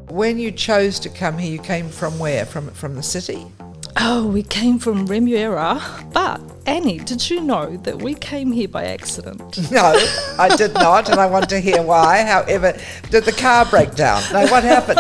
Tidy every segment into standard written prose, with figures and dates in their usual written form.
When you chose to come here, you came from where? From the city? Oh, we came from Remuera, but Annie, did you know that we came here by accident? No, I did not, and I want to hear why. However, did the car break down? No, what happened?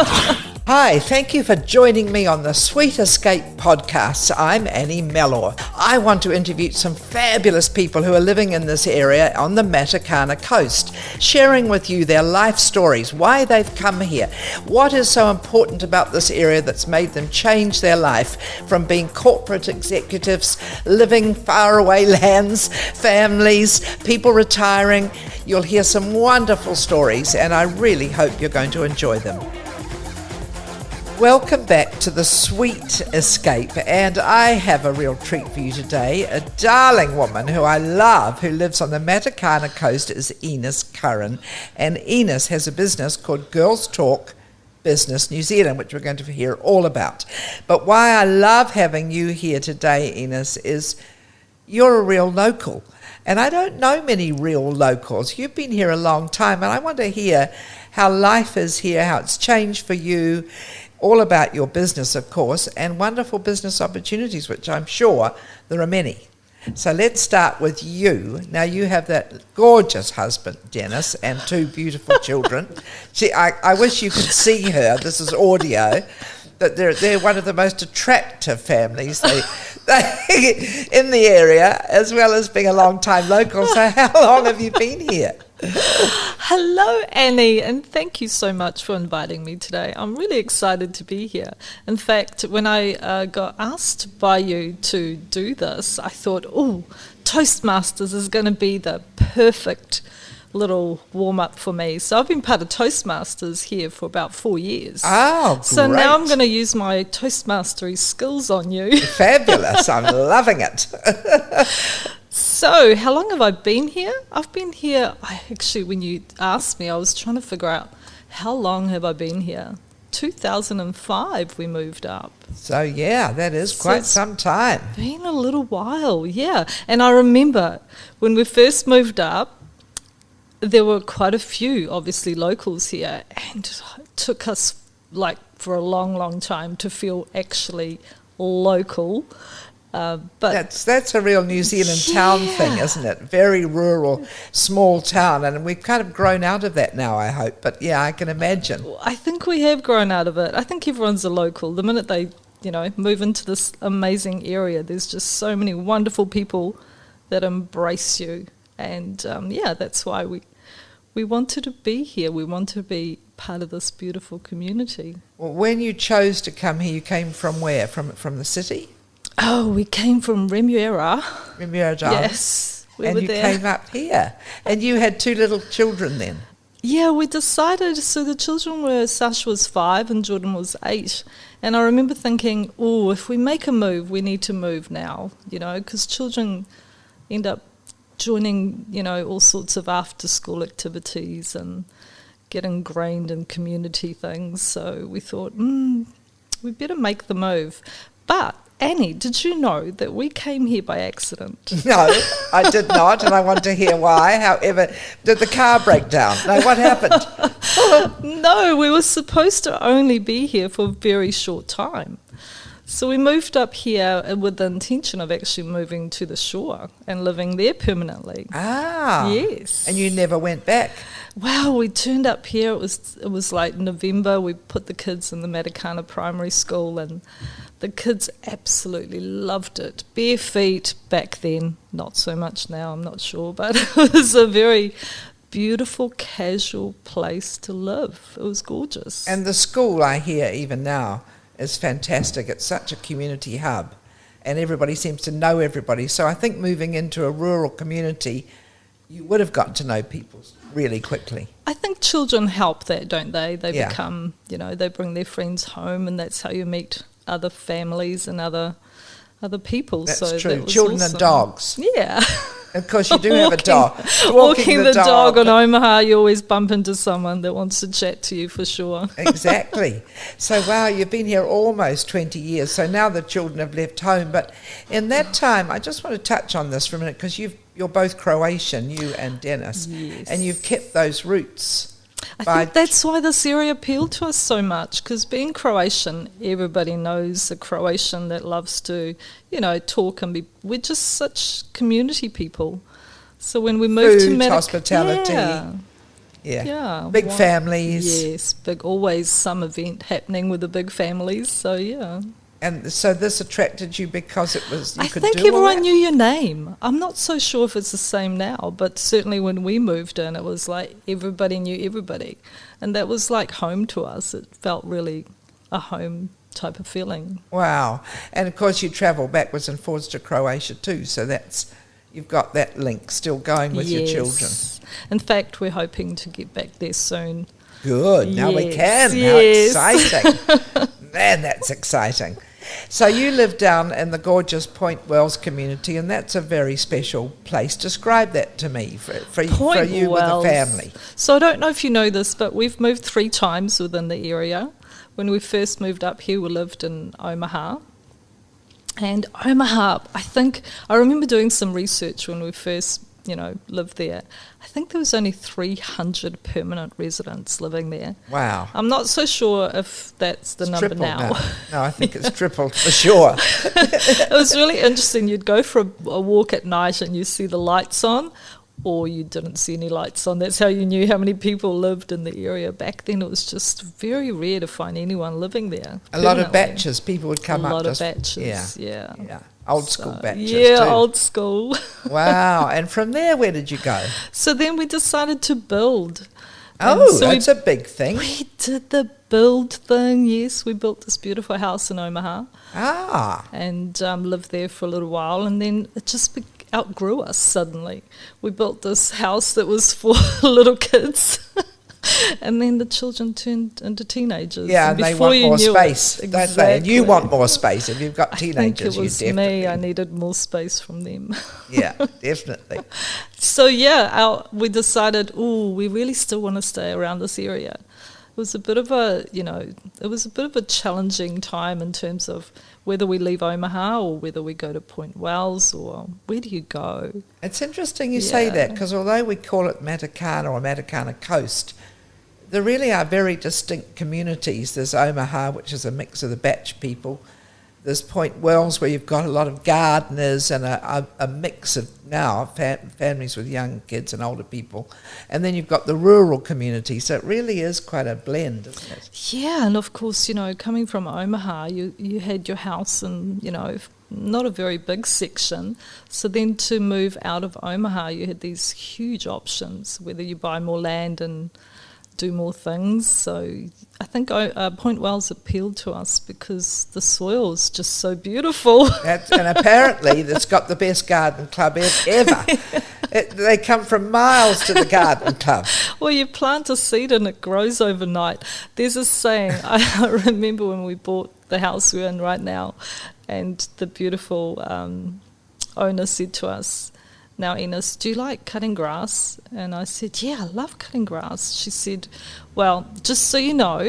Hi, thank you for joining me on the Sweet Escape podcast. I'm Annie Mellor. I want to interview some fabulous people who are living in this area on the Matakana Coast, sharing with you their life stories, why they've come here, what is so important about this area that's made them change their life from being corporate executives, living faraway lands, families, people retiring. You'll hear some wonderful stories, and I really hope you're going to enjoy them. Welcome back to the Sweet Escape, and I have a real treat for you today. A darling woman who I love, who lives on the Matakana Coast, is Ines Curin, and Ines has a business called Girls Talk Business New Zealand, which we're going to hear all about. But why I love having you here today, Ines, is you're a real local, and I don't know many real locals. You've been here a long time, and I want to hear how life is here, how it's changed for you, all about your business, of course, and wonderful business opportunities, which I'm sure there are many. So let's start with you. Now, you have that gorgeous husband, Dennis, and two beautiful children. I wish you could see her. This is audio. But they're one of the most attractive families they in the area, as well as being a long-time local. So how long have you been here? Hello, Annie, and thank you so much for inviting me today. I'm really excited to be here. In fact, when I got asked by you to do this, I thought, Toastmasters is going to be the perfect little warm-up for me. So I've been part of Toastmasters here for about 4 years. Oh, great. So now I'm going to use my Toastmastery skills on you. Fabulous. I'm loving it. So, how long have I been here? I've been here, actually, when you asked me, I was trying to figure out how long have I been here. 2005 we moved up. So, yeah, that is quite some time. Been a little while, yeah. And I remember when we first moved up, there were quite a few, obviously, locals here, and it took us, for a long, long time to feel actually local. But that's a real New Zealand town thing, isn't it? Very rural, small town, and we've kind of grown out of that now, I hope. But yeah, I can imagine. I think we have grown out of it. I think everyone's a local. The minute they, move into this amazing area, there's just so many wonderful people that embrace you, and that's why we wanted to be here. We want to be part of this beautiful community. Well, when you chose to come here, you came from where? From the city? Oh, we came from Remuera. Remuera. Yes, we were there. And you came up here. And you had two little children then? Yeah, we decided, so the children were, Sash was 5 and Jordan was 8. And I remember thinking, if we make a move, we need to move now, because children end up joining, all sorts of after-school activities and get ingrained in community things. So we thought, we better make the move. But Annie, did you know that we came here by accident? No, I did not, and I want to hear why. However, did the car break down? No, what happened? No, we were supposed to only be here for a very short time. So we moved up here with the intention of actually moving to the shore and living there permanently. Ah. Yes. And you never went back? Well, we turned up here, it was like November, we put the kids in the Matakana primary school, and the kids absolutely loved it. Bare feet back then, not so much now, I'm not sure, but it was a very beautiful, casual place to live. It was gorgeous. And the school, I hear even now, is fantastic. It's such a community hub, and everybody seems to know everybody. So I think moving into a rural community, you would have got to know people really quickly. I think children help that, don't they? They become, they bring their friends home, and that's how you meet other families and other people. That's so true. That was Children awesome. And dogs. Yeah. Of course, you do have a dog. Walking the dog on Omaha, you always bump into someone that wants to chat to you for sure. Exactly. So, wow, you've been here almost 20 years. So now the children have left home. But in that time, I just want to touch on this for a minute, because you're both Croatian, you and Dennis, yes. and you've kept those roots. I think that's why this area appealed to us so much, because being Croatian, everybody knows a Croatian that loves to, talk and we're just such community people. So when we moved to Matakana, hospitality, big families. Yes, always some event happening with the big families. So yeah. And so this attracted you because it was. I think everyone knew your name. I'm not so sure if it's the same now, but certainly when we moved in, it was like everybody knew everybody, and that was like home to us. It felt really a home type of feeling. Wow! And of course, you travel backwards and forwards to Croatia too, so you've got that link still going with your children. In fact, we're hoping to get back there soon. Good. Now we can. How exciting! Man, that's exciting. So you live down in the gorgeous Point Wells community, and that's a very special place. Describe that to me for you with a family. So I don't know if you know this, but we've moved 3 times within the area. When we first moved up here, we lived in Omaha. And Omaha, I remember doing some research when we first lived there. I think there was only 300 permanent residents living there. Wow. I'm not so sure if that's the number now. No, I think it's tripled for sure. It was really interesting. You'd go for a walk at night and you see the lights on, or you didn't see any lights on. That's how you knew how many people lived in the area. Back then it was just very rare to find anyone living there. A lot of batches. People would come up. A lot of batches, yeah. Old school batches too. Yeah, old school. Wow. And from there, where did you go? So then we decided to build. That's a big thing. We did the build thing, yes. We built this beautiful house in Omaha. And lived there for a little while, and then it just outgrew us suddenly. We built this house that was for little kids. And then the children turned into teenagers. Yeah, and they want more space, don't they? And you want more space. If you've got teenagers, I think it was me. I needed more space from them. Yeah, definitely. So, we decided, we really still want to stay around this area. It was a bit of a challenging time in terms of whether we leave Omaha or whether we go to Point Wells, or where do you go? It's interesting you say that, because although we call it Matakana or Matakana Coast, there really are very distinct communities. There's Omaha, which is a mix of the Batch people. There's Point Wells, where you've got a lot of gardeners and a mix of now families with young kids and older people. And then you've got the rural community. So it really is quite a blend, isn't it? Yeah, and of course, coming from Omaha, you had your house and, not a very big section. So then to move out of Omaha, you had these huge options, whether you buy more land and do more things. So I think Point Wells appealed to us because the soil is just so beautiful. And apparently it's got the best garden club ever. They come from miles to the garden club. Well, you plant a seed and it grows overnight. There's a saying, I remember when we bought the house we're in right now, and the beautiful owner said to us, "Now, Ines, do you like cutting grass?" And I said, "Yeah, I love cutting grass." She said, "Well, just so you know,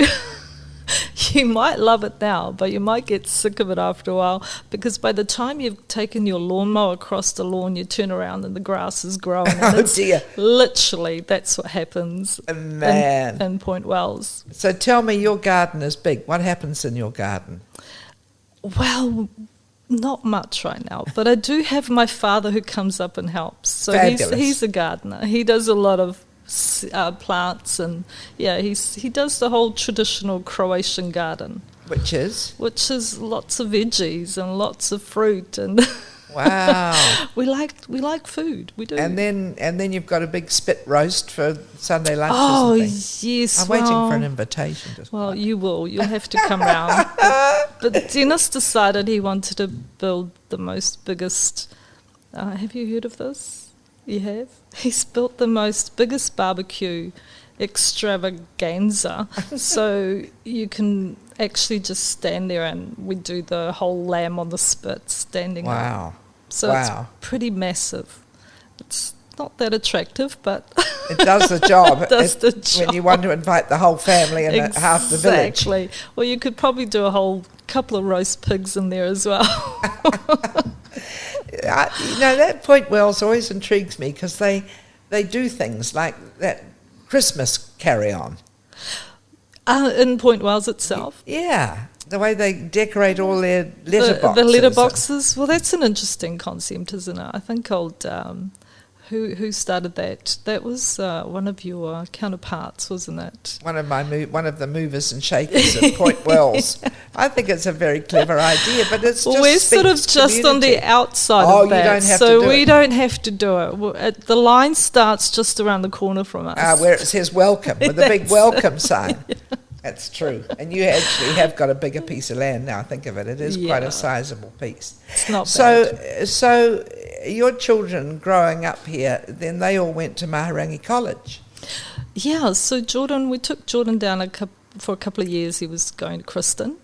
you might love it now, but you might get sick of it after a while, because by the time you've taken your lawnmower across the lawn, you turn around and the grass is growing." Oh, dear. Literally, that's what happens in Point Wells. So tell me, your garden is big. What happens in your garden? Well, not much right now, but I do have my father who comes up and helps. So he's a gardener. He does a lot of plants, and he does the whole traditional Croatian garden, which is lots of veggies and lots of fruit, and wow, we like food. We do. And then you've got a big spit roast for Sunday lunches. Oh, and things. Yes, I'm waiting for an invitation. You'll have to come round. But Dennis decided he wanted to build the biggest. Have you heard of this? You have? He's built the biggest barbecue extravaganza. So you can actually just stand there, and we do the whole lamb on the spit standing up. So it's pretty massive. It's not that attractive, but it does the job. It does the job. When you want to invite the whole family and half the village. Exactly. Well, you could probably do a whole couple of roast pigs in there as well. That Point Wells always intrigues me, because they do things like that Christmas carry on? In Point Wales itself. Yeah, the way they decorate all their letterboxes. The letterboxes. Well, that's an interesting concept, isn't it? I think who started that? That was one of your counterparts, wasn't it? One of the movers and shakers at Point Wells. I think it's a very clever idea, but it's just we're sort of just on the outside of that, you don't have so to do we it. don't have to do it. The line starts just around the corner from us. Where it says welcome, with a big welcome sign. Yeah. That's true. And you actually have got a bigger piece of land now, I think of it. It is quite a sizable piece. It's not bad. So your children growing up here, then they all went to Maharangi College. Yeah, so we took Jordan down for a couple of years. He was going to Kristen.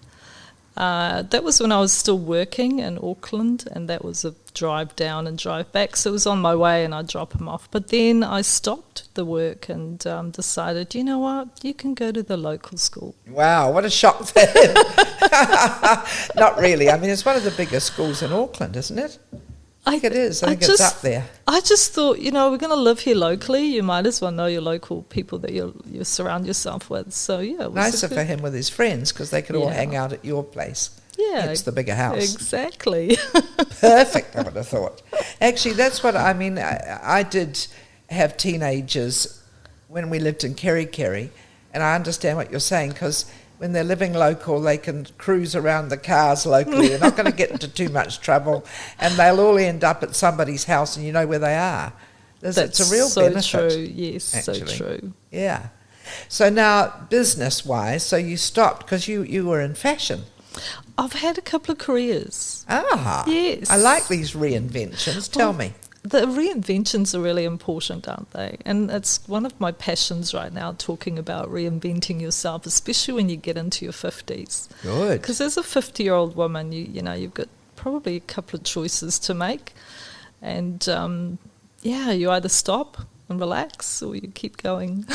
That was when I was still working in Auckland, and that was a drive down and drive back. So it was on my way, and I'd drop him off. But then I stopped the work and decided, you know what, you can go to the local school. Wow, what a shock for him. Not really. I mean, it's one of the biggest schools in Auckland, isn't it? I think it is. I think it's up there. I just thought, we're going to live here locally. You might as well know your local people that you surround yourself with. So, yeah. It was nicer for him with his friends because they could all hang out at your place. Yeah. It's the bigger house. Exactly. Perfect, I would have thought. Actually, that's what I mean. I did have teenagers when we lived in Kerikeri, and I understand what you're saying because when they're living local, they can cruise around the cars locally. They're not going to get into too much trouble, and they'll all end up at somebody's house, and you know where they are. It's a real benefit. So true, yes, actually. so true. Yeah. So now, business-wise, so you stopped because you were in fashion. I've had a couple of careers. Ah. Yes. I like these reinventions. Tell me. The reinventions are really important, aren't they? And it's one of my passions right now, talking about reinventing yourself, especially when you get into your 50s. Good. Because as a 50-year-old woman, you've got probably a couple of choices to make. And, you either stop and relax or you keep going.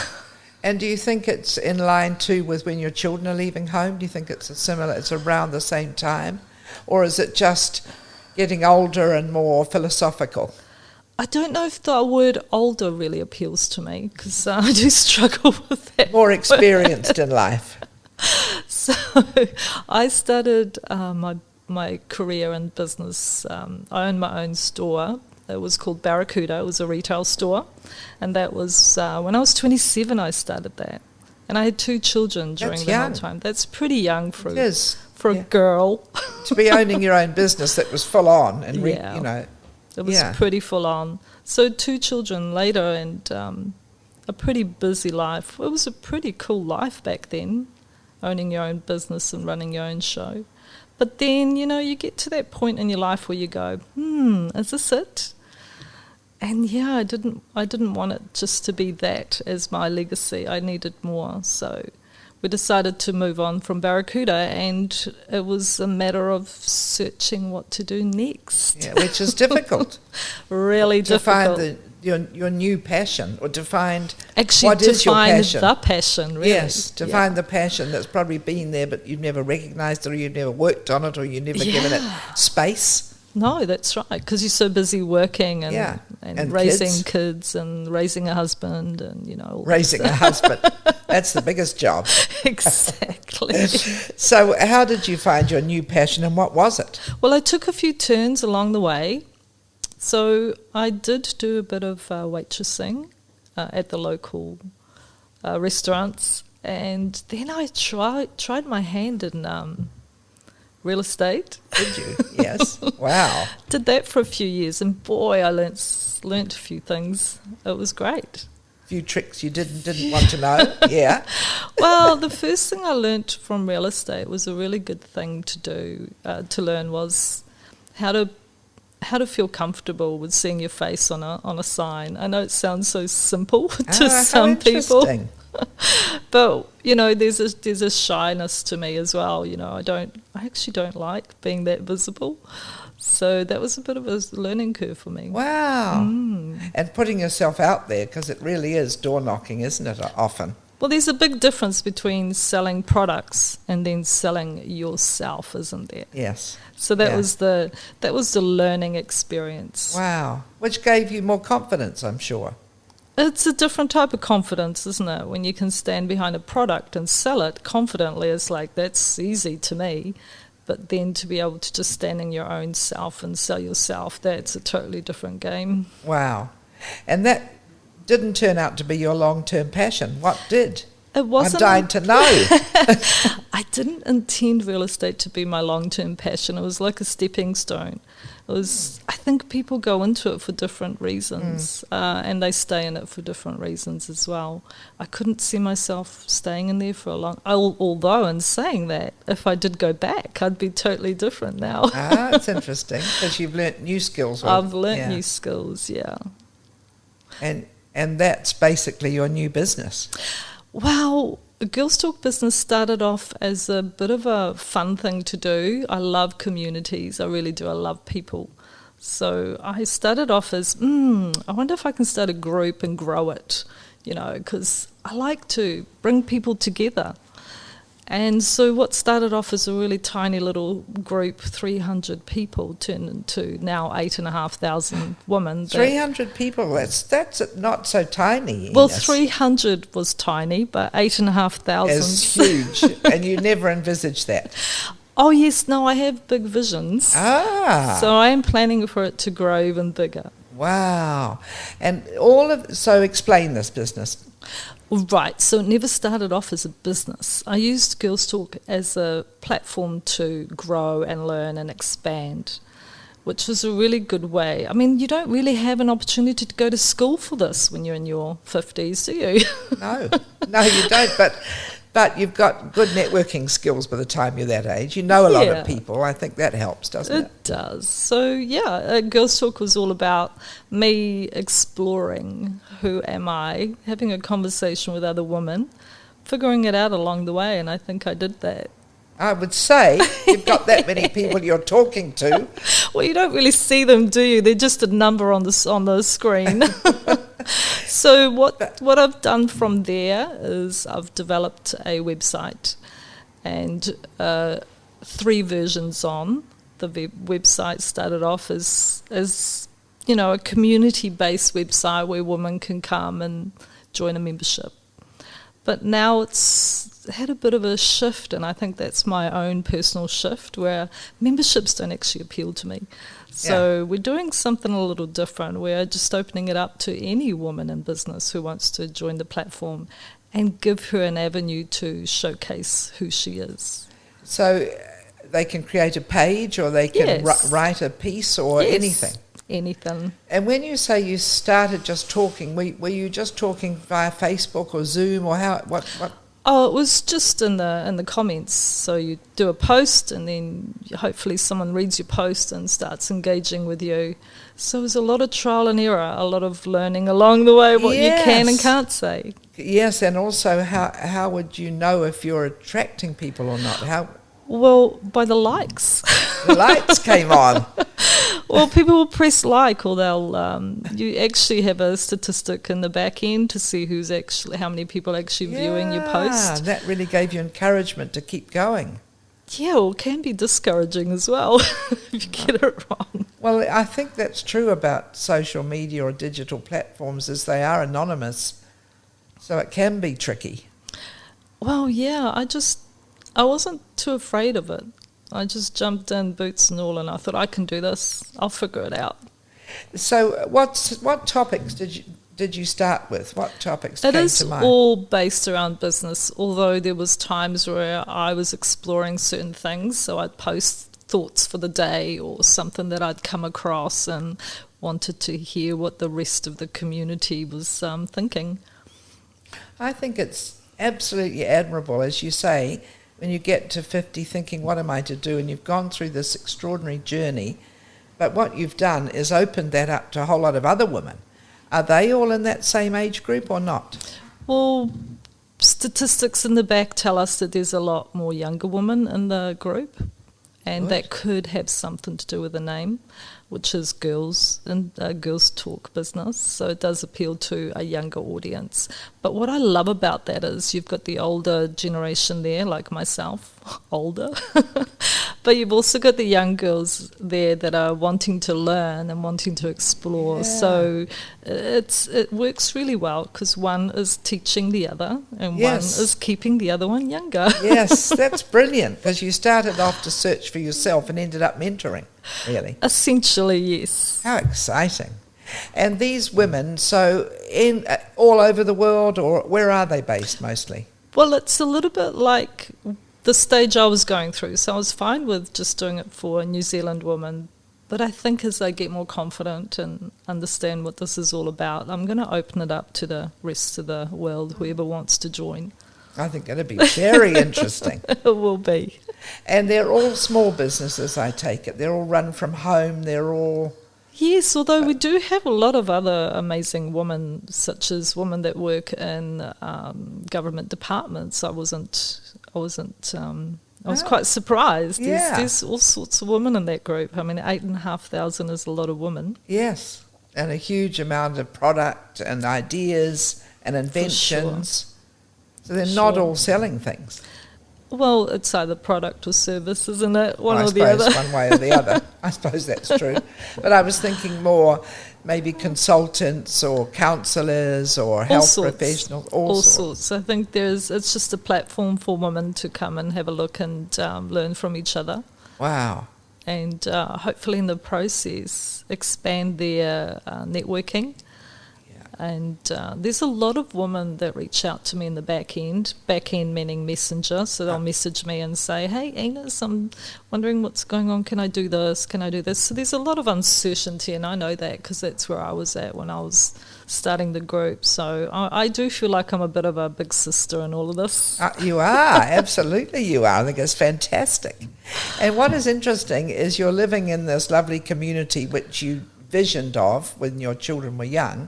And do you think it's in line too with when your children are leaving home? Do you think it's around the same time? Or is it just getting older and more philosophical? I don't know if the word older really appeals to me because I do struggle with that. More experienced in life. So I started my career in business. I owned my own store. It was called Barracuda. It was a retail store. And that was, when I was 27, I started that. And I had 2 children during the whole time. That's pretty young for a girl. To be owning your own business that was full on. And it was pretty full on. So 2 children later and a pretty busy life. It was a pretty cool life back then, owning your own business and running your own show. But then, you get to that point in your life where you go, is this it? And I didn't want it just to be that as my legacy. I needed more. So we decided to move on from Barracuda, and it was a matter of searching what to do next. Yeah, which is difficult. Really difficult. To find your new passion, or to find what is your passion. The passion, really. Yes, to find the passion that's probably been there, but you've never recognised it, or you've never worked on it, or you've never given it space. No, that's right, because you're so busy working and raising kids and raising a husband and, all raising a husband. That's the biggest job. Exactly. So how did you find your new passion, and what was it? Well, I took a few turns along the way. So I did do a bit of waitressing at the local restaurants, and then I tried my hand in real estate. Did you? Yes. Wow. Did that for a few years, and boy, I learnt a few things. It was great. A few tricks you didn't want to know. Yeah. Well, the first thing I learnt from real estate was a really good thing to do, to learn was how to feel comfortable with seeing your face on a sign. I know it sounds so simple to some people. But there's a shyness to me as well. I actually don't like being that visible. So that was a bit of a learning curve for me. Wow. And putting yourself out there, because it really is door knocking, isn't it, often? Well, there's a big difference between selling products and then selling yourself, isn't there? Yes. So that was the learning experience. Wow. Which gave you more confidence, I'm sure. It's a different type of confidence, isn't it? When you can stand behind a product and sell it confidently, it's like, that's easy to me. But then to be able to just stand in your own self and sell yourself, that's a totally different game. Wow. And that didn't turn out to be your long-term passion. What did? It wasn't. I'm dying to know. I didn't intend real estate to be my long-term passion. It was like a stepping stone. I think people go into it for different reasons, and they stay in it for different reasons as well. I couldn't see myself staying in there for a long. Although, in saying that, if I did go back, I'd be totally different now. It's interesting because you've learnt new skills. I've learnt new skills, yeah. And that's basically your new business. Well, Girls Talk Business started off as a bit of a fun thing to do. I love communities. I really do. I love people. So I started off as, I wonder if I can start a group and grow it, because I like to bring people together. And so what started off as a really tiny little group, 300 people, turned into now 8,500 women. 300 people, that's not so tiny, Ines. Well, 300 was tiny, but 8,500 is huge, and you never envisaged that. Oh, yes, no, I have big visions. So I am planning for it to grow even bigger. Wow. And so explain this business. Right, so it never started off as a business. I used Girls Talk as a platform to grow and learn and expand, which was a really good way. I mean, you don't really have an opportunity to go to school for this when you're in your 50s, do you? No, you don't, but you've got good networking skills by the time you're that age. You know a lot of people. I think that helps, doesn't it? It does. So, Girls Talk was all about me exploring who am I, having a conversation with other women, figuring it out along the way, and I think I did that. I would say you've got that many people you're talking to. Well, you don't really see them, do you? They're just a number on the screen. So what I've done from there is I've developed a website and 3 versions on. The website started off as a community-based website where women can come and join a membership. But now it's had a bit of a shift, and I think that's my own personal shift, where memberships don't actually appeal to me. So we're doing something a little different. We're just opening it up to any woman in business who wants to join the platform and give her an avenue to showcase who she is. So they can create a page, or they can write a piece, or anything? Anything. And when you say you started just talking, were you just talking via Facebook or Zoom, or what? Oh, it was just in the comments. So you do a post, and then hopefully someone reads your post and starts engaging with you. So it was a lot of trial and error, a lot of learning along the way what you can and can't say. Yes, and also how would you know if you're attracting people or not? Well, by the likes. The lights came on. Well, people will press like, or you actually have a statistic in the back end to see how many people actually viewing your post. That really gave you encouragement to keep going. Yeah, well, it can be discouraging as well if you get it wrong. Well, I think that's true about social media or digital platforms, as they are anonymous, so it can be tricky. Well, yeah, I wasn't too afraid of it. I just jumped in, boots and all, and I thought, I can do this. I'll figure it out. So what topics did you start with? What topics came to mind? It is all based around business, although there was times where I was exploring certain things. So I'd post thoughts for the day or something that I'd come across and wanted to hear what the rest of the community was thinking. I think it's absolutely admirable, as you say, when you get to 50 thinking, what am I to do? And you've gone through this extraordinary journey. But what you've done is opened that up to a whole lot of other women. Are they all in that same age group or not? Well, statistics in the back tell us that there's a lot more younger women in the group. And that could have something to do with the name, which is Girls Talk Business. So it does appeal to a younger audience. But what I love about that is you've got the older generation there, like myself, older. But But you've also got the young girls there that are wanting to learn and wanting to explore. Yeah. So it works really well because one is teaching the other and Yes. one is keeping the other one younger. Yes, that's brilliant, because you started off to search for yourself and ended up mentoring, really. Essentially, yes. How exciting. And these women, so in all over the world, or where are they based mostly? Well, it's a little bit like the stage I was going through. So I was fine with just doing it for New Zealand women. But I think as they get more confident and understand what this is all about, I'm going to open it up to the rest of the world, whoever wants to join. I think it'll be very interesting. It will be. And they're all small businesses, I take it. They're all run from home. They're all... Yes, although we do have a lot of other amazing women, such as women that work in government departments. I was quite surprised. Yeah. There's all sorts of women in that group. I mean, 8,500 is a lot of women. Yes, and a huge amount of product and ideas and inventions. So they're not all selling things. Well, it's either product or service, isn't it? One or the I suppose other. one way or the other. I suppose that's true. But I was thinking more maybe consultants or counsellors or health professionals. All sorts. I think it's just a platform for women to come and have a look and learn from each other. Wow. And hopefully in the process expand their networking. And there's a lot of women that reach out to me in the back end meaning messenger, so they'll message me and say, hey, Ines, I'm wondering what's going on, can I do this, so there's a lot of uncertainty, and I know that because that's where I was at when I was starting the group, so I do feel like I'm a bit of a big sister in all of this. You are, absolutely you are. I think it's fantastic. And what is interesting is you're living in this lovely community which you visioned of when your children were young,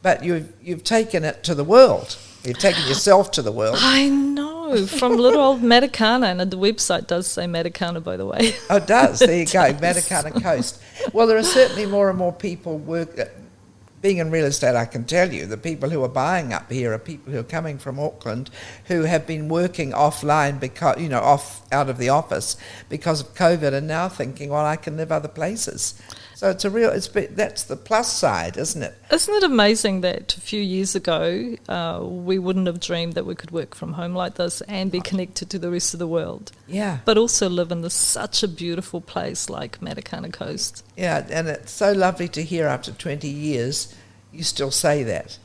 but you've taken it to the world. You've taken yourself to the world. I know, from little old Matakana, and the website does say Matakana, by the way. Oh, it does. There you go, Matakana Coast. Well, there are certainly more and more people being in real estate. I can tell you, the people who are buying up here are people who are coming from Auckland who have been working offline because out of the office because of COVID, and now thinking, well, I can live other places. So that's the plus side, isn't it? Isn't it amazing that a few years ago we wouldn't have dreamed that we could work from home like this and be connected to the rest of the world? Yeah. But also live in such a beautiful place like Matakana Coast. Yeah, and it's so lovely to hear after 20 years you still say that.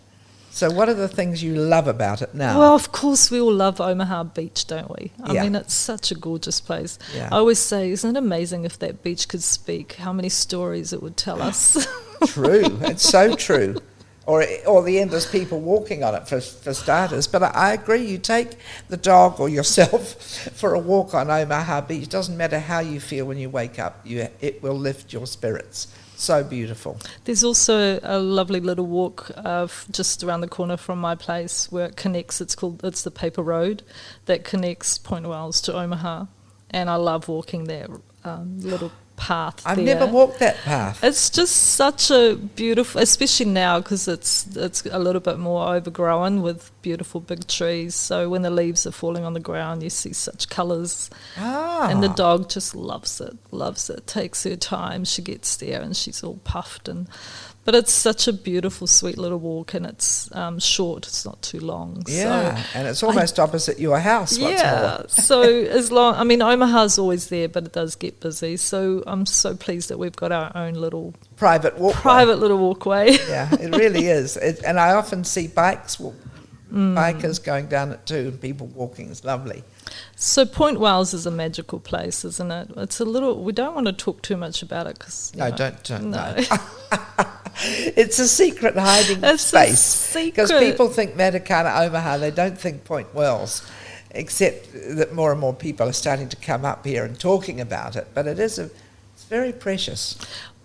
So what are the things you love about it now? Well, of course, we all love Omaha Beach, don't we? I Yeah. mean, it's such a gorgeous place. Yeah. I always say, isn't it amazing if that beach could speak, how many stories it would tell us? True, it's so true. Or the endless people walking on it, for starters. But I agree, you take the dog or yourself for a walk on Omaha Beach. It doesn't matter how you feel when you wake up, it will lift your spirits. So beautiful. There's also a lovely little walk just around the corner from my place where it connects. It's the Paper Road that connects Point Wells to Omaha, and I love walking that little path. I've never walked that path. It's just such a beautiful, especially now because it's a little bit more overgrown with beautiful big trees. So when the leaves are falling on the ground, you see such colours. And the dog just loves it, takes her time. She gets there and she's all puffed. But it's such a beautiful, sweet little walk, and it's short. It's not too long. Yeah, so and it's almost opposite your house. What's more. So Omaha's always there, but it does get busy. So I'm so pleased that we've got our own little private little walkway. Yeah, it really is. And I often see bikers going down it too, and people walking. It's lovely. So Point Wells is a magical place, isn't it? It's a little. We don't want to talk too much about it because don't. No. It's a secret hiding space because people think Matakana, Omaha. They don't think Point Wells, except that more and more people are starting to come up here and talking about it. But it's very precious.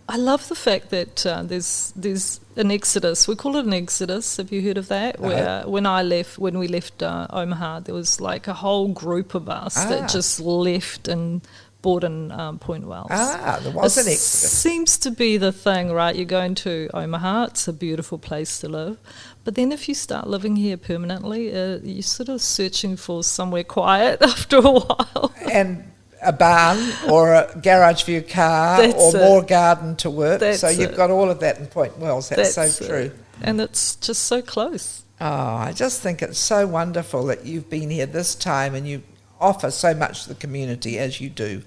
I love the fact that there's an exodus. We call it an exodus. Have you heard of that? No. Where when we left Omaha, there was like a whole group of us that just left and bought in Point Wells. There was an exodus. Seems to be the thing, right? You're going to Omaha. It's a beautiful place to live. But then if you start living here permanently, you're sort of searching for somewhere quiet after a while. And a barn or a garage for your car or more garden to work. So you've got all of that in Point Wells. That's so true. And it's just so close. Oh, I just think it's so wonderful that you've been here this time and you offer so much to the community as you do.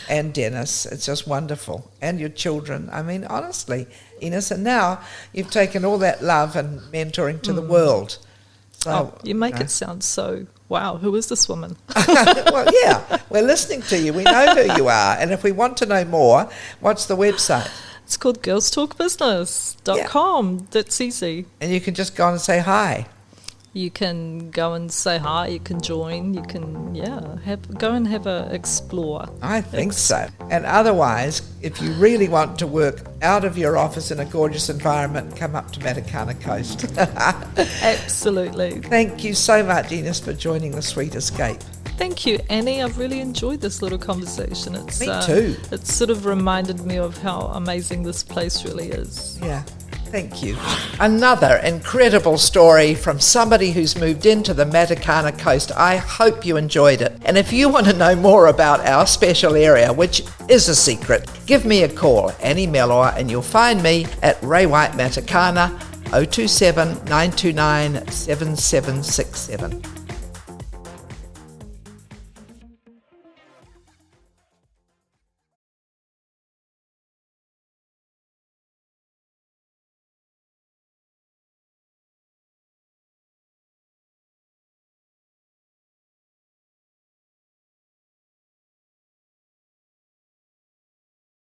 And Dennis, it's just wonderful. And your children. I mean, honestly, Ines, and now you've taken all that love and mentoring to the world. So, you make it sound so, wow, who is this woman? Well, yeah, we're listening to you. We know who you are. And if we want to know more, what's the website? It's called girlstalkbusiness.com. That's easy. And you can just go and say hi. You can go and say hi, you can join, you can, go and have a explore. I think so. And otherwise, if you really want to work out of your office in a gorgeous environment, come up to Matakana Coast. Absolutely. Thank you so much, Ines, for joining the Sweet Escape. Thank you, Annie. I've really enjoyed this little conversation. Me too. It's sort of reminded me of how amazing this place really is. Yeah. Thank you. Another incredible story from somebody who's moved into the Matakana Coast. I hope you enjoyed it. And if you want to know more about our special area, which is a secret, give me a call, Annie Mellor, and you'll find me at Ray White Matakana, 027 929 7767.